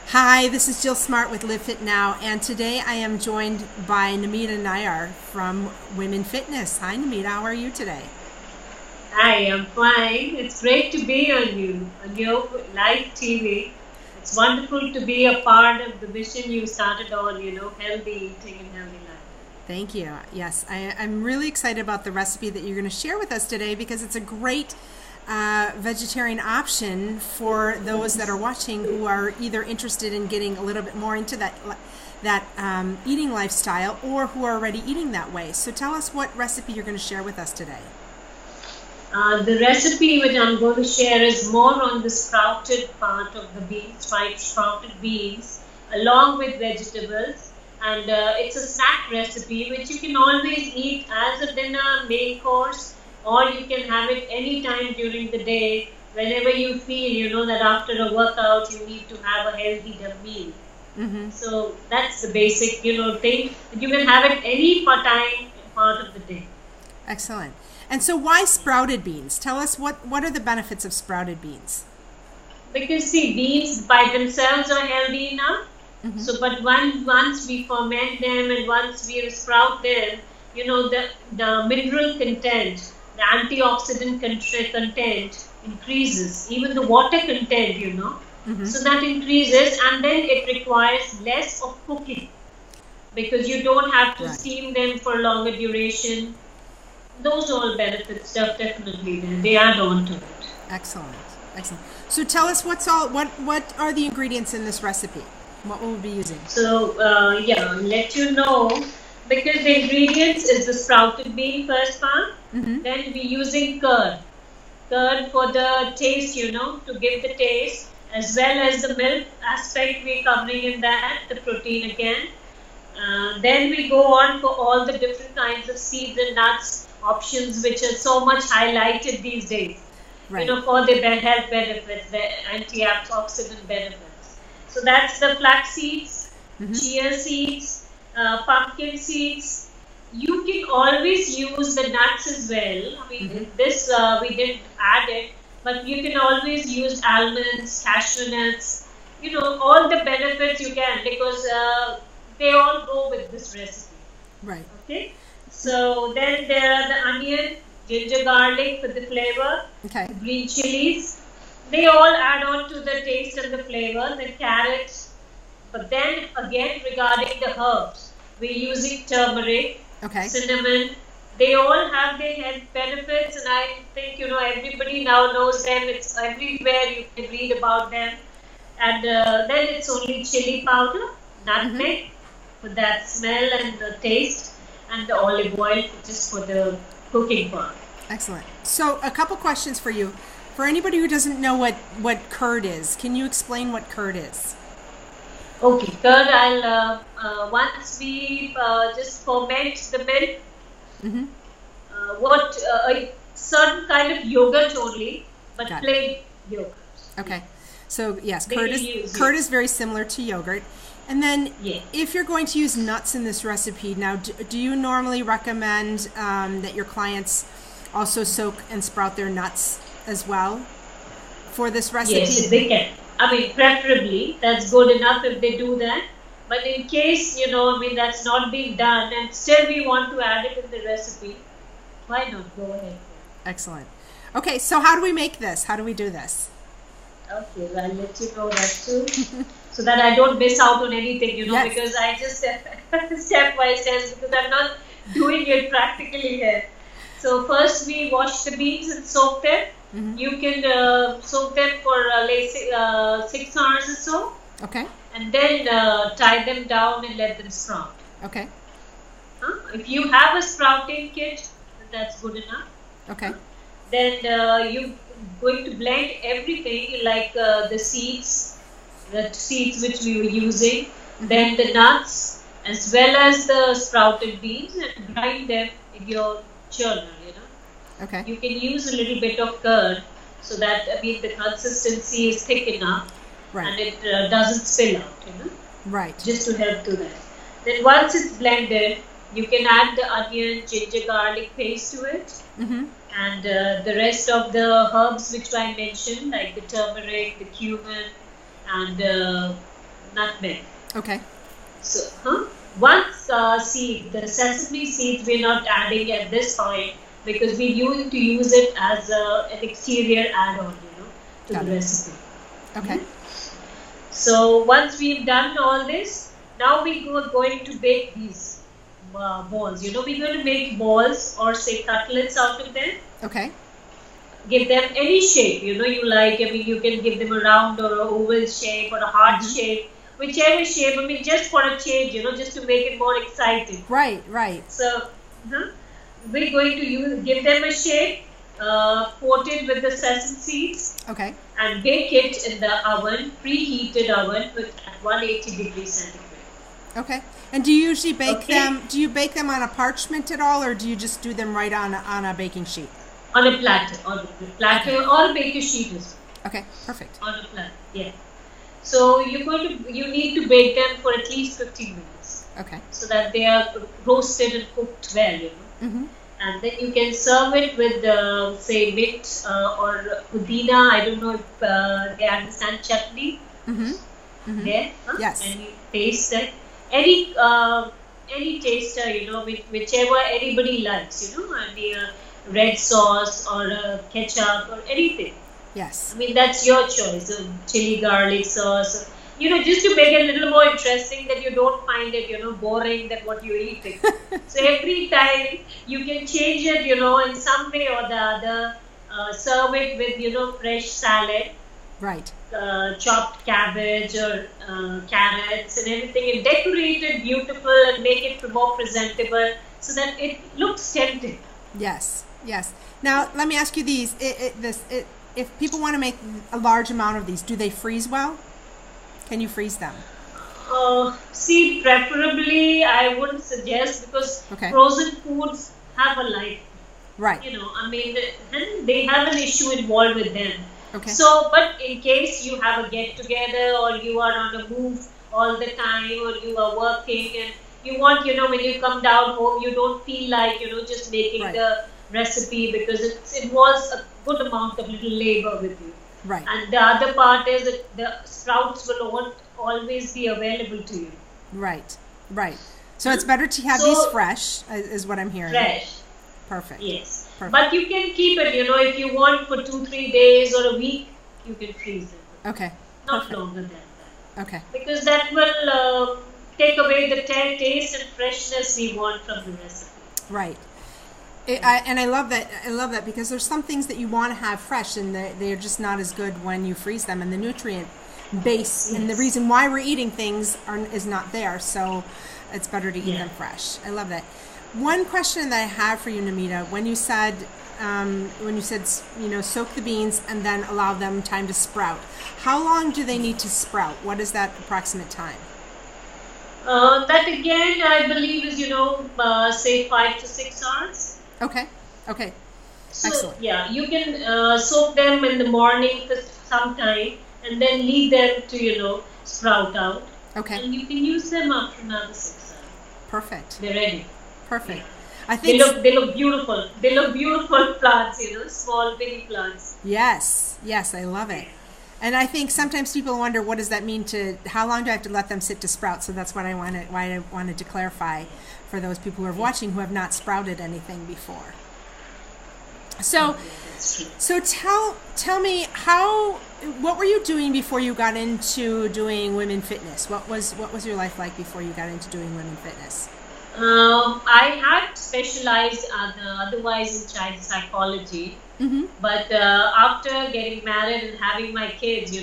Hi, this is Jill Smart with Live Fit Now, and today I am joined by Namita Nayyar from Women Fitness. Hi, Namita, how are you today? Hi, I'm fine. It's great to be on your live TV. It's wonderful to be a part of the mission you started on, healthy eating and healthy life. Thank you. Yes, I'm really excited about the recipe that you're going to share with us today because it's a great vegetarian option for those that are watching who are either interested in getting a little bit more into that eating lifestyle or who are already eating that way. So tell us what recipe you're going to share with us today. The recipe which I'm going to share is more on the sprouted part of the beans, fried sprouted beans, along with vegetables. And it's a snack recipe which you can always eat as a dinner, main course, or you can have it anytime during the day, whenever you feel, that after a workout you need to have a healthy meal. Mm-hmm. So that's the basic, thing. You can have it any part of the day. Excellent. And so why sprouted beans? Tell us what are the benefits of sprouted beans? Because see, beans by themselves are healthy enough. Mm-hmm. So, but once we ferment them and once we sprout them, the mineral content, the antioxidant content increases, even the water content, Mm-hmm. So that increases, and then it requires less of cooking because you don't have to steam them for longer duration. Those all benefits definitely they add on to it. Excellent. So tell us what are the ingredients in this recipe? What will we be using? So I'll let you know. Because the ingredients is the sprouted bean first part. Mm-hmm. Then we're using curd. Curd for the taste, to give the taste, as well as the milk aspect we're covering in that, the protein again. Then we go on for all the different kinds of seeds and nuts options, which are so much highlighted these days. Right. For the health benefits, the antioxidant benefits. So that's the flax seeds, mm-hmm. chia seeds, pumpkin seeds. You can always use the nuts as well. I mean, mm-hmm. This we didn't add it, but you can always use almonds, cashew nuts. All the benefits you can because they all go with this recipe. Right. Okay. So then there are the onion, ginger, garlic for the flavor. Okay. Green chilies. They all add on to the taste and the flavor. The carrots. But then again, regarding the herbs, we're using turmeric, cinnamon. They all have their health benefits, and I think everybody now knows them. It's everywhere, you can read about them. And then it's only chili powder, nutmeg, mm-hmm. for that smell and the taste, and the olive oil just for the cooking part. Excellent. So a couple questions for you. For anybody who doesn't know what curd is, can you explain what curd is? Okay, curd, I'll once we just ferment the milk, mm-hmm. A certain kind of yogurt only, but plain yogurt. Okay, so yes, curd is very similar to yogurt. And then if you're going to use nuts in this recipe, now do you normally recommend that your clients also soak and sprout their nuts as well for this recipe? Yes, they can. I mean, preferably, that's good enough if they do that. But in case, that's not being done and still we want to add it in the recipe, why not? Go ahead. Excellent. Okay, so how do we make this? How do we do this? Okay, well, I'll let you know that too. So that I don't miss out on anything, yes. Because I just step by step because I'm not doing it practically here. So first we wash the beans and soak them. Mm-hmm. You can soak them for 6 hours or so. Okay. And then tie them down and let them sprout. Okay. If you have a sprouting kit, that's good enough. Okay. Then you're going to blend everything like the seeds which we were using, mm-hmm. then the nuts as well as the sprouted beans and grind them in your churner, Okay. You can use a little bit of curd so that the consistency is thick enough, right. And it doesn't spill out, Right. Just to help to that. Then once it's blended, you can add the onion, ginger, garlic paste to it, mm-hmm. and the rest of the herbs which I mentioned, like the turmeric, the cumin, and nutmeg. Okay. So, once seed, the sesame seeds, we're not adding at this point because we're going to use it as an exterior add-on, to Got the it. recipe. Okay. So once we've done all this, now we're going to bake these balls. We're going to make balls or say cutlets out of them. Okay. Give them any shape, you like. I mean, you can give them a round or an oval shape or a heart shape, whichever shape. I mean, just for a change, just to make it more exciting. Right, right. So, we're going to give them a shape, coat it with the sesame seeds. Okay. And bake it in the oven, preheated oven at 180 degrees centigrade. Okay. And do you usually bake them? Do you bake them on a parchment at all, or do you just do them right on a baking sheet? On a platter, or a baker sheet is. Okay. Perfect. On a platter, yeah. So you need to bake them for at least 15 minutes. Okay. So that they are roasted and cooked well, Mm-hmm. And then you can serve it with, say, mint or pudina. I don't know if they understand chutney. Mm-hmm. Mm-hmm. There, Yes. And you taste it. Any taster, whichever anybody likes, and red sauce or ketchup or anything. Yes. I mean, that's your choice. Chili garlic sauce. Just to make it a little more interesting, that you don't find it, boring than what you're eating. So every time you can change it, in some way or the other. Serve it with, fresh salad. Right. Chopped cabbage or carrots and everything, and decorate it beautiful and make it more presentable so that it looks tempting. Yes. Yes. Now, let me ask you these. If people want to make a large amount of these, do they freeze well? Can you freeze them? See, preferably I wouldn't suggest, because frozen foods have a life. Right. I mean, they have an issue involved with them. Okay. So, but in case you have a get together or you are on the move all the time or you are working and you want, when you come down home, you don't feel like, just making the recipe, because it involves a good amount of little labor with you. Right. And the other part is that the sprouts will always be available to you. Right. Right. So it's better to have these fresh, is what I'm hearing. Fresh. Perfect. Yes. Perfect. But you can keep it, if you want for 2-3 days or a week, you can freeze it. Okay. Not longer than that. Okay. Because that will take away the taste and freshness we want from the recipe. Right. And I love that. I love that because there's some things that you want to have fresh, and they're just not as good when you freeze them. And the nutrient base and the reason why we're eating things is not there. So it's better to eat them fresh. I love that. One question that I have for you, Namita, when you said soak the beans and then allow them time to sprout, how long do they need to sprout? What is that approximate time? That again, I believe is say 5 to 6 hours. Okay. So, excellent. Yeah, you can soak them in the morning for some time and then leave them to sprout out. Okay. And you can use them after another 6 hours. Perfect. They're ready. Perfect. Yeah. I think they look beautiful. They look beautiful plants, small bitty plants. Yes, I love it. And I think sometimes people wonder, what does that mean how long do I have to let them sit to sprout? So that's why I wanted to clarify for those people who are watching who have not sprouted anything before. So tell me what were you doing before you got into doing women fitness? What was your life like before you got into doing women fitness? I had specialized otherwise in child psychology, but after getting married and having my kids,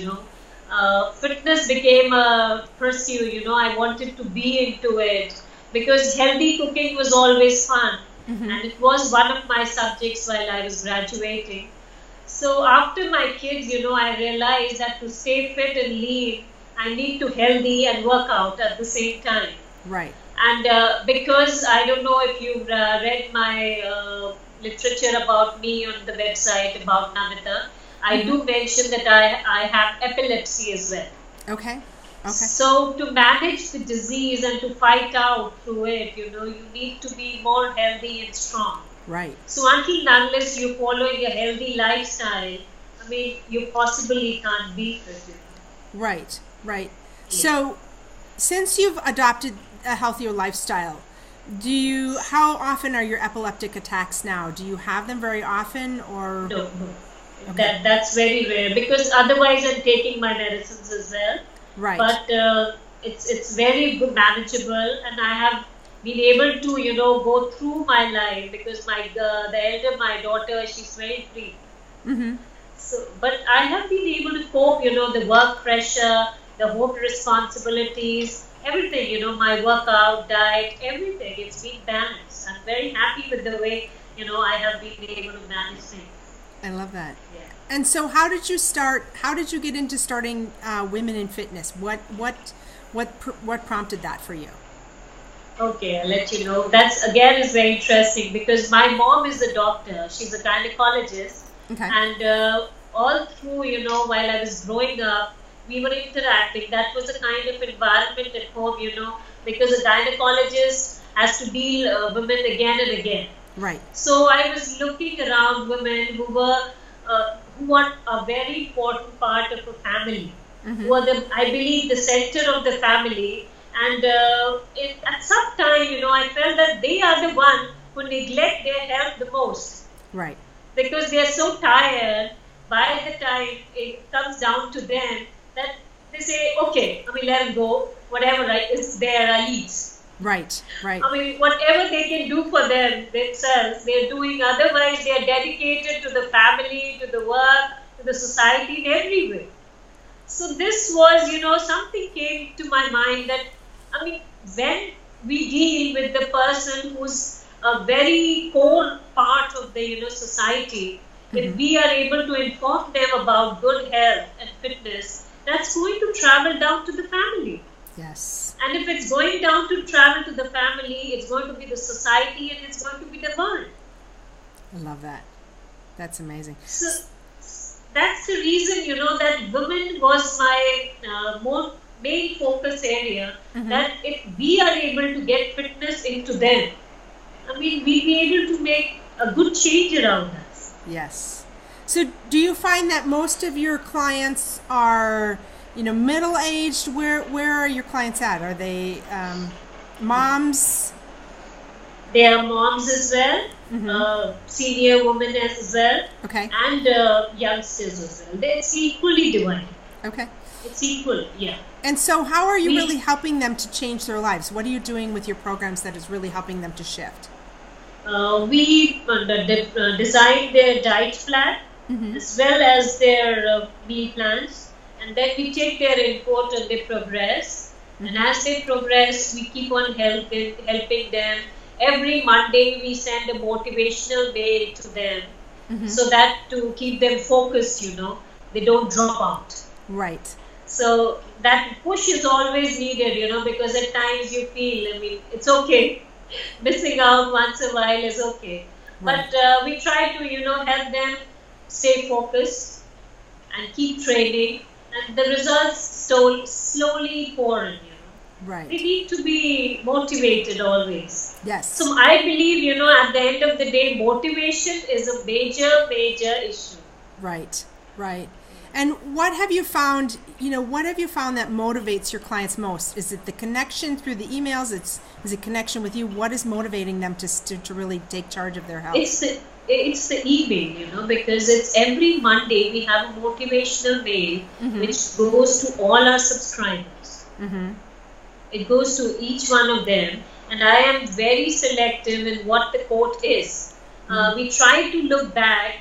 fitness became a pursuit. I wanted to be into it because healthy cooking was always fun, and it was one of my subjects while I was graduating. So after my kids, I realized that to stay fit and lean, I need to healthy and work out at the same time. Right. And because I don't know if you've read my literature about me on the website about Namita, I do mention that I have epilepsy as well. Okay. So to manage the disease and to fight out through it, you need to be more healthy and strong. Right. So until and unless you're following a healthy lifestyle, I mean, you possibly can't be fit. Right, right. Yeah. So, since you've adopted a healthier lifestyle, how often are your epileptic attacks now? Do you have them very often, or? No, no. Okay. That's very rare, because otherwise I'm taking my medicines as well. Right. But it's very good, manageable, and I have been able to go through my life, because my daughter, she's very free. Mm-hmm. So, but I have been able to cope, the work pressure, the home responsibilities, everything, my workout, diet, everything. It's been balanced. I'm very happy with the way, I have been able to manage things. I love that. Yeah. And so, how did you get into starting Women in Fitness? What prompted that for you? Okay, I'll let you know. That's again is very interesting, because my mom is a doctor. She's a gynecologist. Okay. And all through, while I was growing up, we were interacting. That was a kind of environment at home, because a gynecologist has to deal women again and again. Right. So I was looking around women who are a very important part of a family, Mm-hmm. who are I believe, the center of the family. And at some time, I felt that they are the one who neglect their health the most. Right. Because they are so tired, by the time it comes down to them, that they say, okay, let it go, whatever is there, I'll eat. Right, right. Whatever they can do for themselves, they're doing. Otherwise, they're dedicated to the family, to the work, to the society in every way. So this was, something came to my mind that, when we deal with the person who's a very core part of the society, Mm-hmm. if we are able to inform them about good health and fitness, that's going to travel down to the family. Yes. And if it's going down to travel to the family, it's going to be the society, and it's going to be the world. I love that. That's amazing. So that's the reason, that women was my main focus area. Mm-hmm. That if we are able to get fitness into them, we'll be able to make a good change around us. Yes. So do you find that most of your clients are, middle-aged? Where are your clients at? Are they moms? They are moms as well, Mm-hmm. senior women as well, Okay. and youngsters as well. It's equally divided. Okay. It's equal, yeah. And so how are you really helping them to change their lives? What are you doing with your programs that is really helping them to shift? We design their diet plan, Mm-hmm. as well as their meal plans, and then we take their input and they progress. Mm-hmm. And as they progress, we keep on helping them. Every Monday we send a motivational mail to them, Mm-hmm. so that to keep them focused, they don't drop out. Right. So that push is always needed, because at times you feel, it's okay. Missing out once a while is okay. Right. But we try to, help them stay focused and keep training, and the results slowly pour in, Right. They need to be motivated always. Yes. So I believe, at the end of the day, motivation is a major issue. Right. Right. And what have you found, that motivates your clients most? Is it the connection through the emails? Is it connection with you? What is motivating them to really take charge of their health? It's the email, because it's every Monday we have a motivational mail, Mm-hmm. which goes to all our subscribers. Mm-hmm. It goes to each one of them, and I am very selective in what the quote is. Mm-hmm. We try to look back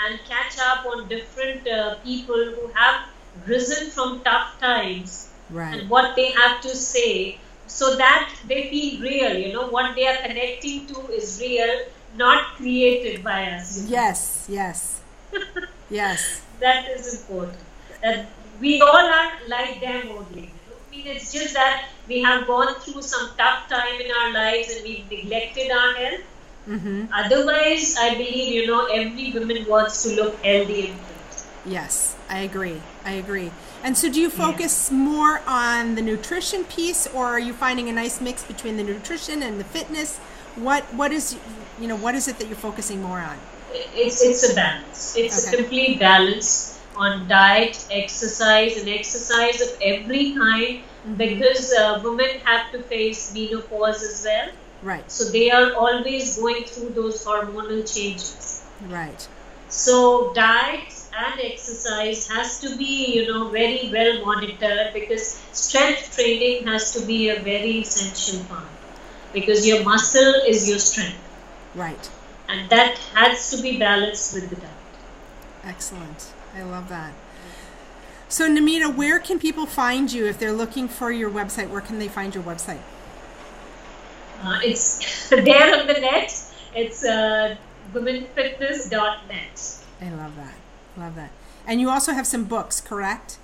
and catch up on different people who have risen from tough times, Right. and what they have to say, so that they feel real. What they are connecting to is real, not created by us. Yes. Yes. Yes. That is important. That we all are like them only. It's just that we have gone through some tough time in our lives and we've neglected our health. Mm-hmm. Otherwise, I believe, every woman wants to look healthy and fit. Yes, I agree. And so do you focus more on the nutrition piece, or are you finding a nice mix between the nutrition and the fitness? What is it that you're focusing more on? It's a balance. It's a complete balance on diet, exercise, and exercise of every kind, because women have to face menopause as well. Right. So they are always going through those hormonal changes. Right. So diet and exercise has to be, very well monitored, because strength training has to be a very essential part, because your muscle is your strength. Right. And that has to be balanced with the diet. Excellent. I love that. So Namita, where can people find you if they're looking for your website? Where can they find your website? It's there on the net. It's womenfitness.net. I love that. Love that. And you also have some books, correct?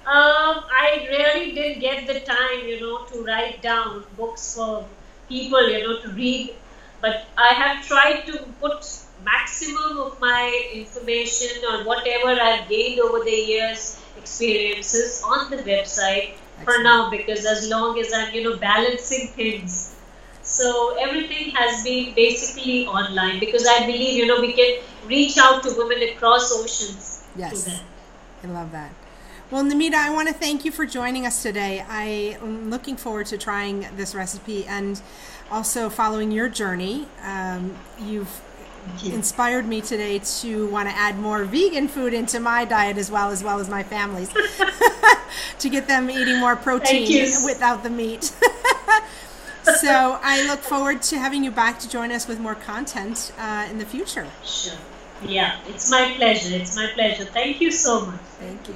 I really didn't get the time, to write down books for people, to read. But I have tried to put maximum of my information or whatever I've gained over the years, experiences on the website. Excellent. For now, because as long as I'm, balancing things. So everything has been basically online, because I believe, we can reach out to women across oceans. Yes, I love that. Well, Namita, I want to thank you for joining us today. I am looking forward to trying this recipe and also following your journey. You've inspired me today to want to add more vegan food into my diet as well as my family's, to get them eating more protein without the meat. So I look forward to having you back to join us with more content in the future. Sure. Yeah, it's my pleasure. It's my pleasure. Thank you so much. Thank you.